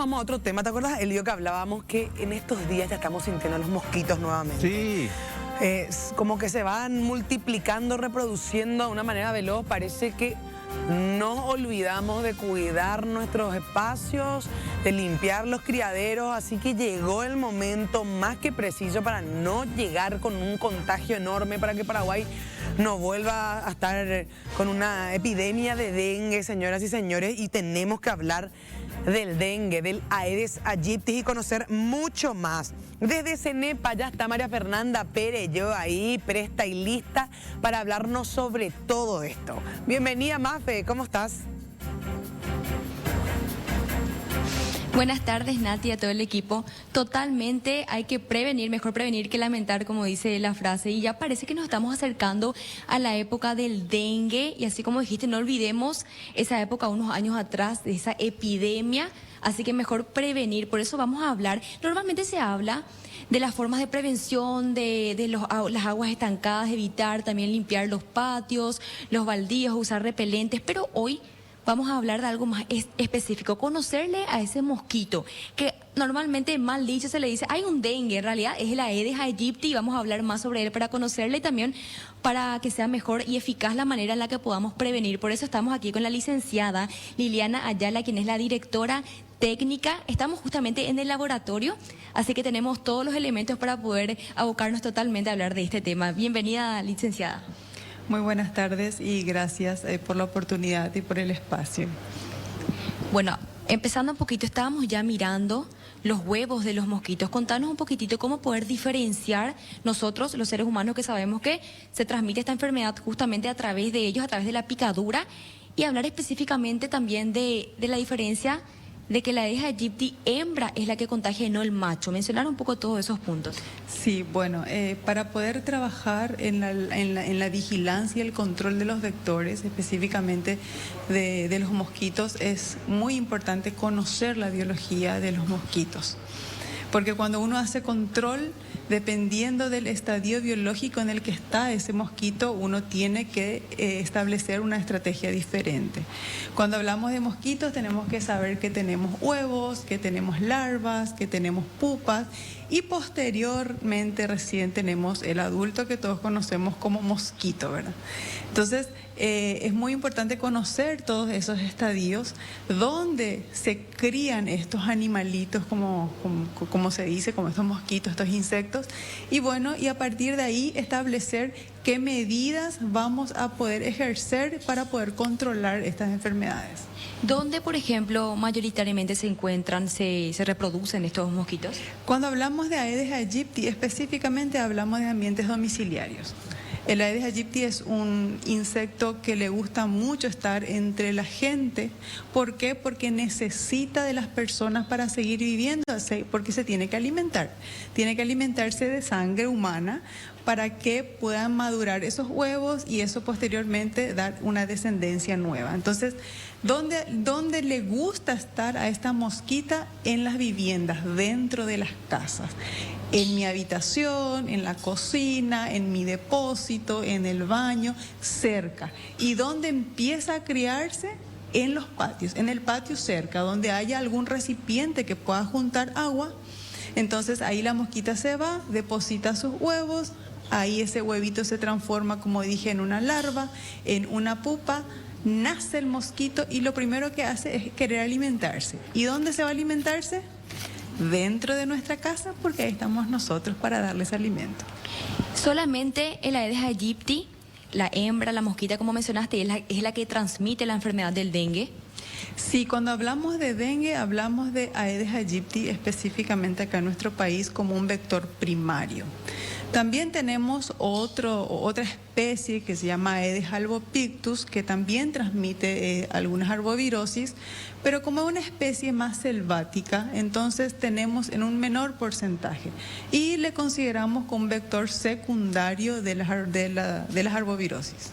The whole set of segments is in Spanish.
vamos a otro tema. ¿Te acuerdas, Elio, que hablábamos que en estos días ya estamos sintiendo los mosquitos nuevamente? Sí. Como que se van multiplicando, reproduciendo de una manera veloz. Parece que nos olvidamos de cuidar nuestros espacios, de limpiar los criaderos, así que llegó el momento más que preciso para no llegar con un contagio enorme, para que Paraguay no vuelva a estar con una epidemia de dengue, señoras y señores, y tenemos que hablar del dengue, del Aedes aegypti y conocer mucho más. Desde CENEPA ya está María Fernanda Perello ahí, presta y lista para hablarnos sobre todo esto. Bienvenida, Mafe, ¿cómo estás? Buenas tardes, Nati, a todo el equipo. Totalmente hay que prevenir, mejor prevenir que lamentar, como dice la frase. Y ya parece que nos estamos acercando a la época del dengue. Y así como dijiste, no olvidemos esa época unos años atrás, de esa epidemia. Así que mejor prevenir. Por eso vamos a hablar. Normalmente se habla de las formas de prevención, de las aguas estancadas, evitar también limpiar los patios, los baldíos, usar repelentes. Pero hoy vamos a hablar de algo más específico, conocerle a ese mosquito, que normalmente mal dicho se le dice, hay un dengue, en realidad es el Aedes aegypti y vamos a hablar más sobre él para conocerle y también para que sea mejor y eficaz la manera en la que podamos prevenir. Por eso estamos aquí con la licenciada Liliana Ayala, quien es la directora técnica. Estamos justamente en el laboratorio, así que tenemos todos los elementos para poder abocarnos totalmente a hablar de este tema. Bienvenida, licenciada. Muy buenas tardes y gracias por la oportunidad y por el espacio. Bueno, empezando un poquito, estábamos ya mirando los huevos de los mosquitos. Contanos un poquitito cómo poder diferenciar nosotros, los seres humanos, que sabemos que se transmite esta enfermedad justamente a través de ellos, a través de la picadura, y hablar específicamente también de la diferencia de que la Aedes aegypti hembra es la que contagia y no el macho. Mencionar un poco todos esos puntos. Sí, bueno, para poder trabajar en la vigilancia y el control de los vectores, específicamente de los mosquitos, es muy importante conocer la biología de los mosquitos. Porque cuando uno hace control, dependiendo del estadio biológico en el que está ese mosquito, uno tiene que establecer una estrategia diferente. Cuando hablamos de mosquitos, tenemos que saber que tenemos huevos, que tenemos larvas, que tenemos pupas y posteriormente recién tenemos el adulto que todos conocemos como mosquito, ¿verdad? Entonces, es muy importante conocer todos esos estadios donde se crían estos animalitos, como se dice, como estos mosquitos, estos insectos, y bueno, y a partir de ahí establecer qué medidas vamos a poder ejercer para poder controlar estas enfermedades. ¿Dónde, por ejemplo, mayoritariamente se encuentran, se reproducen estos mosquitos? Cuando hablamos de Aedes aegypti, específicamente hablamos de ambientes domiciliarios. El Aedes aegypti es un insecto que le gusta mucho estar entre la gente. ¿Por qué? Porque necesita de las personas para seguir viviendo, porque se tiene que alimentar. Tiene que alimentarse de sangre humana para que puedan madurar esos huevos y eso posteriormente dar una descendencia nueva. Entonces, ¿dónde le gusta estar a esta mosquita? En las viviendas, dentro de las casas. En mi habitación, en la cocina, en mi depósito, en el baño, cerca. ¿Y dónde empieza a criarse? En los patios, en el patio cerca, donde haya algún recipiente que pueda juntar agua. Entonces ahí la mosquita se va, deposita sus huevos, ahí ese huevito se transforma, como dije, en una larva, en una pupa, nace el mosquito y lo primero que hace es querer alimentarse. ¿Y dónde se va a alimentarse? Dentro de nuestra casa, porque ahí estamos nosotros para darles alimento. Solamente el Aedes aegypti, la hembra, la mosquita, como mencionaste, es la que transmite la enfermedad del dengue. Sí, cuando hablamos de dengue, hablamos de Aedes aegypti específicamente acá en nuestro país como un vector primario. También tenemos otra especie que se llama Aedes albopictus, que también transmite algunas arbovirosis, pero como es una especie más selvática, entonces tenemos en un menor porcentaje y le consideramos como un vector secundario de las arbovirosis.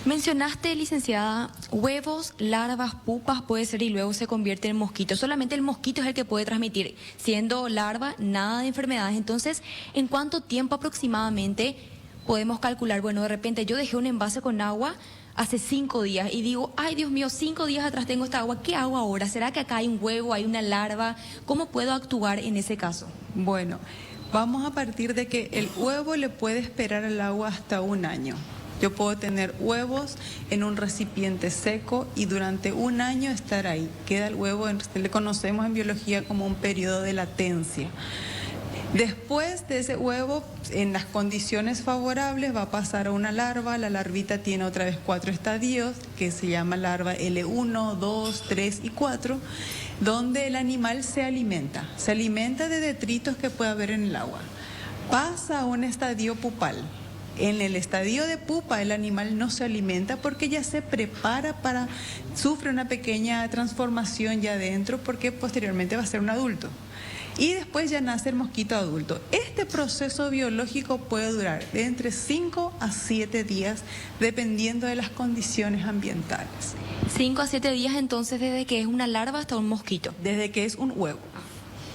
Mencionaste, licenciada, huevos, larvas, pupas, puede ser, y luego se convierte en mosquito. Solamente el mosquito es el que puede transmitir. Siendo larva, nada de enfermedades. Entonces, ¿en cuánto tiempo aproximadamente podemos calcular? Bueno, de repente yo dejé un envase con agua, hace 5 días y digo, ay Dios mío, 5 días atrás tengo esta agua, ¿qué hago ahora? ¿Será que acá hay un huevo, hay una larva? ¿Cómo puedo actuar en ese caso? Bueno, vamos a partir de que el huevo le puede esperar al agua hasta 1 año. Yo puedo tener huevos en un recipiente seco y durante 1 año estar ahí. Queda el huevo, le conocemos en biología como un periodo de latencia. Después de ese huevo, en las condiciones favorables, va a pasar a una larva. La larvita tiene otra vez 4 estadios, que se llama larva L1, 2, 3 y 4, donde el animal se alimenta. Se alimenta de detritos que puede haber en el agua. Pasa a un estadio pupal. En el estadio de pupa el animal no se alimenta porque ya se prepara sufre una pequeña transformación ya adentro porque posteriormente va a ser un adulto. Y después ya nace el mosquito adulto. Este proceso biológico puede durar de entre 5 a 7 días dependiendo de las condiciones ambientales. 5 a 7 días entonces desde que es una larva hasta un mosquito. Desde que es un huevo.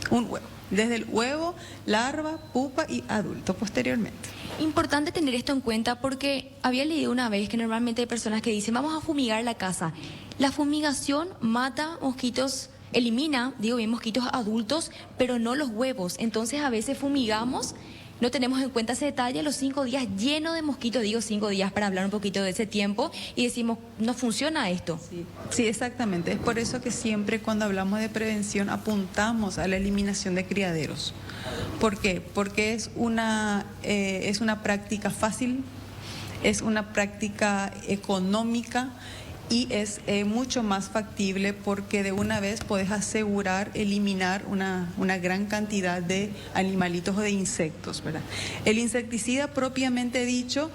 Un huevo. Desde el huevo, larva, pupa y adulto posteriormente. Importante tener esto en cuenta porque había leído una vez que normalmente hay personas que dicen vamos a fumigar la casa. La fumigación mata mosquitos, elimina, digo bien, mosquitos adultos, pero no los huevos. Entonces a veces fumigamos, no tenemos en cuenta ese detalle, los 5 días lleno de mosquitos, digo 5 días para hablar un poquito de ese tiempo y decimos, no funciona esto. Sí, exactamente. Es por eso que siempre cuando hablamos de prevención apuntamos a la eliminación de criaderos. ¿Por qué? Porque es una práctica fácil, es una práctica económica y es mucho más factible porque de una vez puedes asegurar eliminar una gran cantidad de animalitos o de insectos, ¿verdad? El insecticida propiamente dicho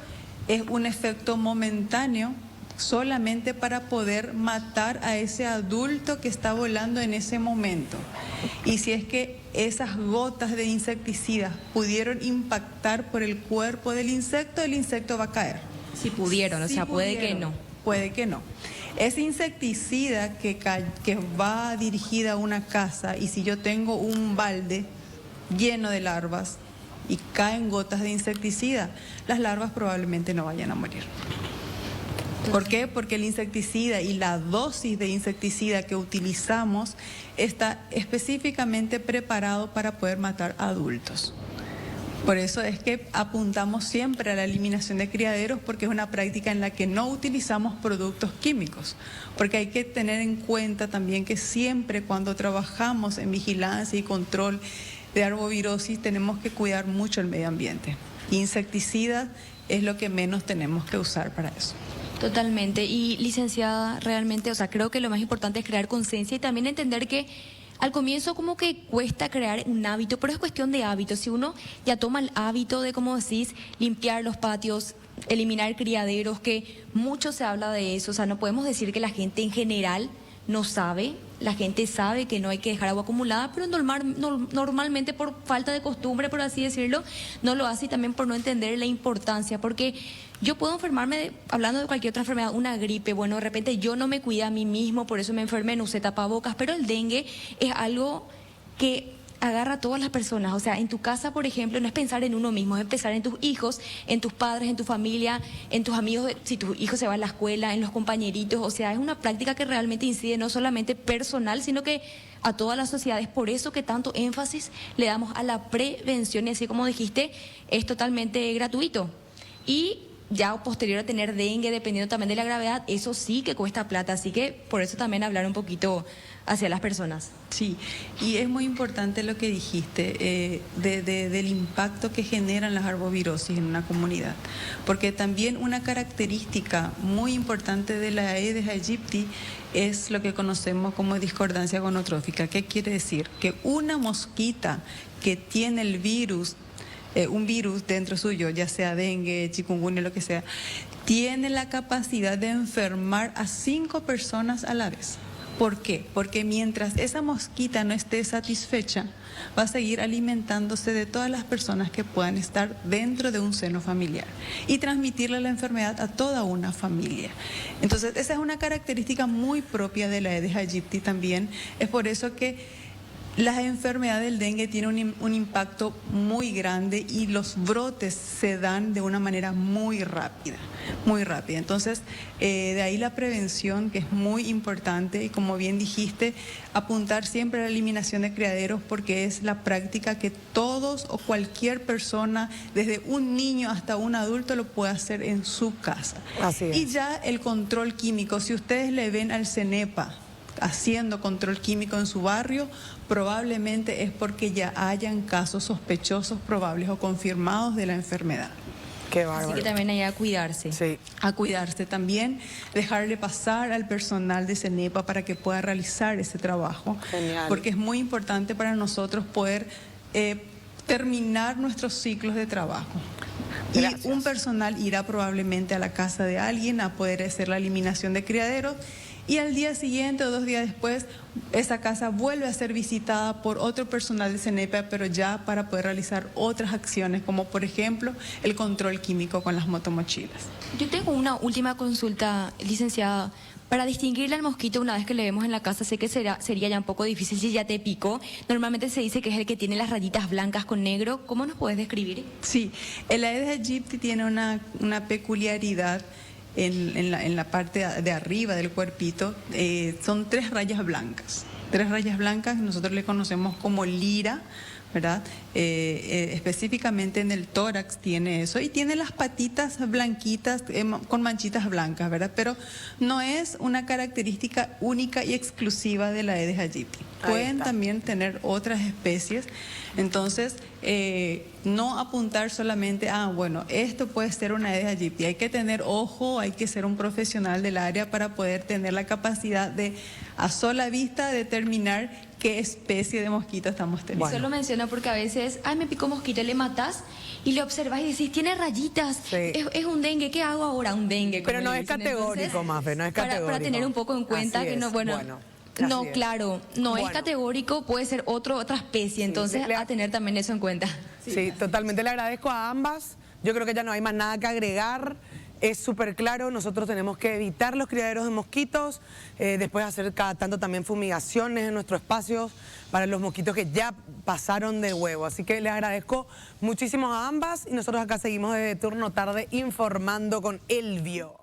es un efecto momentáneo solamente para poder matar a ese adulto que está volando en ese momento. Y si es que esas gotas de insecticida pudieron impactar por el cuerpo del insecto, el insecto va a caer. Si pudieron, o sea, puede que no. Puede que no. Ese insecticida que va dirigida a una casa y si yo tengo un balde lleno de larvas y caen gotas de insecticida, las larvas probablemente no vayan a morir. ¿Por qué? Porque el insecticida y la dosis de insecticida que utilizamos está específicamente preparado para poder matar adultos. Por eso es que apuntamos siempre a la eliminación de criaderos porque es una práctica en la que no utilizamos productos químicos. Porque hay que tener en cuenta también que siempre cuando trabajamos en vigilancia y control de arbovirosis tenemos que cuidar mucho el medio ambiente. Insecticidas es lo que menos tenemos que usar para eso. Totalmente. Y licenciada, realmente, o sea, creo que lo más importante es crear conciencia y también entender que al comienzo como que cuesta crear un hábito, pero es cuestión de hábitos. Si uno ya toma el hábito de, como decís, limpiar los patios, eliminar criaderos, que mucho se habla de eso, o sea, no podemos decir que la gente en general no sabe, la gente sabe que no hay que dejar agua acumulada, pero normalmente por falta de costumbre, por así decirlo, no lo hace y también por no entender la importancia, porque yo puedo enfermarme, hablando de cualquier otra enfermedad, una gripe, bueno, de repente yo no me cuidé a mí mismo, por eso me enfermé, no usé tapabocas, pero el dengue es algo que agarra a todas las personas, o sea, en tu casa, por ejemplo, no es pensar en uno mismo, es pensar en tus hijos, en tus padres, en tu familia, en tus amigos, si tu hijo se va a la escuela, en los compañeritos, o sea, es una práctica que realmente incide no solamente personal, sino que a todas las sociedades, por eso que tanto énfasis le damos a la prevención y así como dijiste, es totalmente gratuito. Y ya posterior a tener dengue, dependiendo también de la gravedad, eso sí que cuesta plata, así que por eso también hablar un poquito hacia las personas. Sí, y es muy importante lo que dijiste del impacto que generan las arbovirosis en una comunidad, porque también una característica muy importante de la Aedes aegypti es lo que conocemos como discordancia gonotrófica. ¿Qué quiere decir? Que una mosquita que tiene el virus, un virus dentro suyo, ya sea dengue, chikungunya, lo que sea, tiene la capacidad de enfermar a 5 personas a la vez. ¿Por qué? Porque mientras esa mosquita no esté satisfecha, va a seguir alimentándose de todas las personas que puedan estar dentro de un seno familiar y transmitirle la enfermedad a toda una familia. Entonces, esa es una característica muy propia de la Aedes aegypti también. Es por eso que La enfermedad del dengue tiene un impacto muy grande y los brotes se dan de una manera muy rápida, muy rápida. Entonces, de ahí la prevención, que es muy importante, y como bien dijiste, apuntar siempre a la eliminación de criaderos, porque es la práctica que todos o cualquier persona, desde un niño hasta un adulto, lo puede hacer en su casa. Así es. Y ya el control químico, si ustedes le ven al CENEPA haciendo control químico en su barrio, probablemente es porque ya hayan casos sospechosos, probables o confirmados de la enfermedad. Qué bárbaro. Así que también hay que cuidarse. Sí. A cuidarse también, dejarle pasar al personal de CENEPA para que pueda realizar ese trabajo. Genial. Porque es muy importante para nosotros poder terminar nuestros ciclos de trabajo. Gracias. Y un personal irá probablemente a la casa de alguien a poder hacer la eliminación de criaderos, y al día siguiente o 2 días después esa casa vuelve a ser visitada por otro personal de CENEPA, pero ya para poder realizar otras acciones, como por ejemplo el control químico con las motomochilas. Yo tengo una última consulta, licenciada. Para distinguirle al mosquito una vez que le vemos en la casa, sé que sería ya un poco difícil si ya te picó. Normalmente se dice que es el que tiene las rayitas blancas con negro. ¿Cómo nos puedes describir? Sí, el Aedes aegypti tiene una peculiaridad en la parte de arriba del cuerpito. Son 3 rayas blancas. 3 rayas blancas, nosotros le conocemos como lira, ¿verdad? Específicamente en el tórax tiene eso, y tiene las patitas blanquitas con manchitas blancas, ¿verdad? Pero no es una característica única y exclusiva de la Aedes aegypti. Pueden también tener otras especies. Entonces, no apuntar solamente a, bueno, esto puede ser una Aedes aegypti. Hay que tener ojo, hay que ser un profesional del área para poder tener la capacidad de, a sola vista, determinar qué especie de mosquito estamos teniendo. Eso lo menciono porque a veces, ay, me picó mosquito, le matas y le observas y decís, tiene rayitas, Sí. es un dengue, ¿qué hago ahora? Un dengue. Pero como no le es dicen. categórico, Entonces, Mafe, no es categórico. Para tener un poco en cuenta Así que no, es. bueno, no, así es. claro, no es Bueno. categórico, puede ser otra especie, entonces le- a tener también eso en cuenta. Sí, totalmente le agradezco a ambas. Yo creo que ya no hay más nada que agregar. Es súper claro, nosotros tenemos que evitar los criaderos de mosquitos, después hacer cada tanto también fumigaciones en nuestros espacios para los mosquitos que ya pasaron de huevo. Así que les agradezco muchísimo a ambas, y nosotros acá seguimos desde Turno Tarde informando con Elvio.